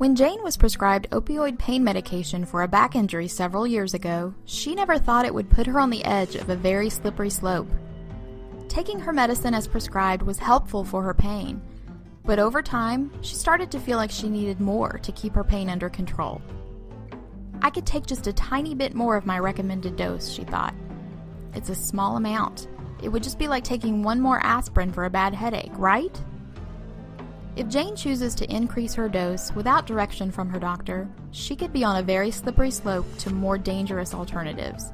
When Jane was prescribed opioid pain medication for a back injury several years ago, she never thought it would put her on the edge of a very slippery slope. Taking her medicine as prescribed was helpful for her pain, but over time, she started to feel like she needed more to keep her pain under control. I could take just a tiny bit more of my recommended dose, she thought. It's a small amount. It would just be like taking one more aspirin for a bad headache, right? If Jane chooses to increase her dose without direction from her doctor, she could be on a very slippery slope to more dangerous alternatives.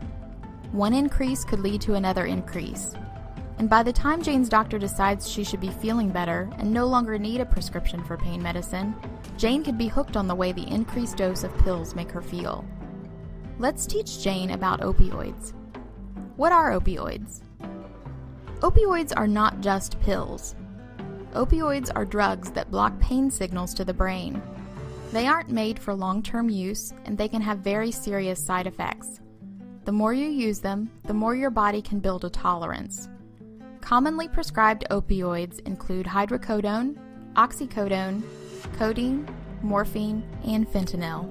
One increase could lead to another increase. And by the time Jane's doctor decides she should be feeling better and no longer need a prescription for pain medicine, Jane could be hooked on the way the increased dose of pills make her feel. Let's teach Jane about opioids. What are opioids? Opioids are not just pills. Opioids are drugs that block pain signals to the brain. They aren't made for long-term use, and they can have very serious side effects. The more you use them, the more your body can build a tolerance. Commonly prescribed opioids include hydrocodone, oxycodone, codeine, morphine, and fentanyl.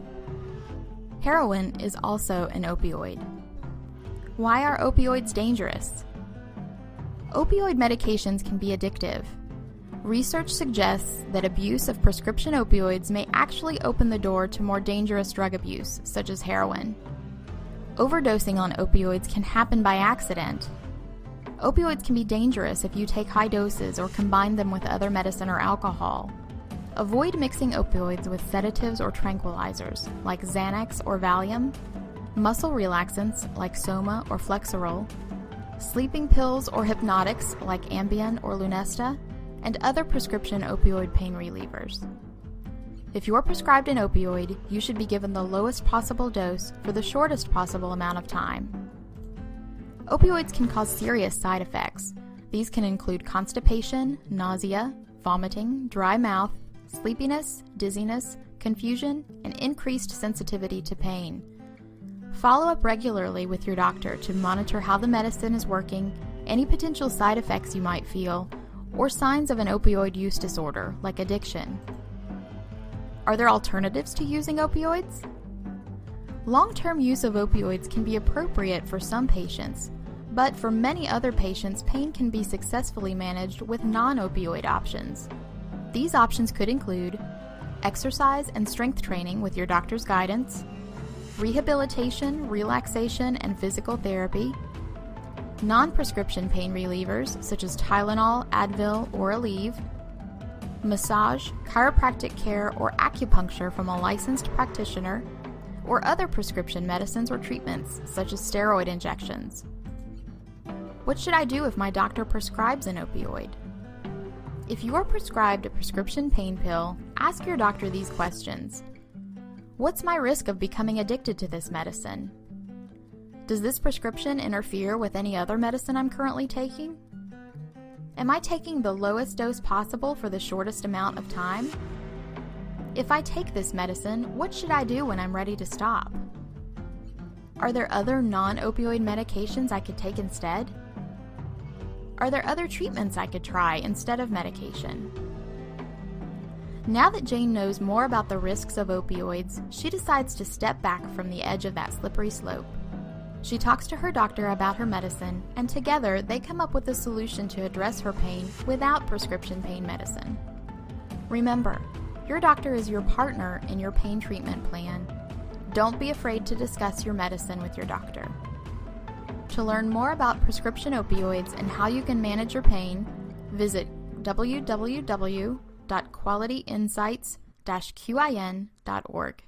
Heroin is also an opioid. Why are opioids dangerous? Opioid medications can be addictive. Research suggests that abuse of prescription opioids may actually open the door to more dangerous drug abuse, such as heroin. Overdosing on opioids can happen by accident. Opioids can be dangerous if you take high doses or combine them with other medicine or alcohol. Avoid mixing opioids with sedatives or tranquilizers, like Xanax or Valium, muscle relaxants, like Soma or Flexeril, sleeping pills or hypnotics, like Ambien or Lunesta, and other prescription opioid pain relievers. If you're prescribed an opioid, you should be given the lowest possible dose for the shortest possible amount of time. Opioids can cause serious side effects. These can include constipation, nausea, vomiting, dry mouth, sleepiness, dizziness, confusion, and increased sensitivity to pain. Follow up regularly with your doctor to monitor how the medicine is working, any potential side effects you might feel, or signs of an opioid use disorder, like addiction. Are there alternatives to using opioids? Long-term use of opioids can be appropriate for some patients, but for many other patients, pain can be successfully managed with non-opioid options. These options could include exercise and strength training with your doctor's guidance, rehabilitation, relaxation, and physical therapy, non-prescription pain relievers such as Tylenol, Advil, or Aleve, massage, chiropractic care, or acupuncture from a licensed practitioner, or other prescription medicines or treatments such as steroid injections. What should I do if my doctor prescribes an opioid? If you are prescribed a prescription pain pill, ask your doctor these questions. What's my risk of becoming addicted to this medicine? Does this prescription interfere with any other medicine I'm currently taking? Am I taking the lowest dose possible for the shortest amount of time? If I take this medicine, what should I do when I'm ready to stop? Are there other non-opioid medications I could take instead? Are there other treatments I could try instead of medication? Now that Jane knows more about the risks of opioids, she decides to step back from the edge of that slippery slope. She talks to her doctor about her medicine, and together they come up with a solution to address her pain without prescription pain medicine. Remember, your doctor is your partner in your pain treatment plan. Don't be afraid to discuss your medicine with your doctor. To learn more about prescription opioids and how you can manage your pain, visit www.qualityinsights-qin.org.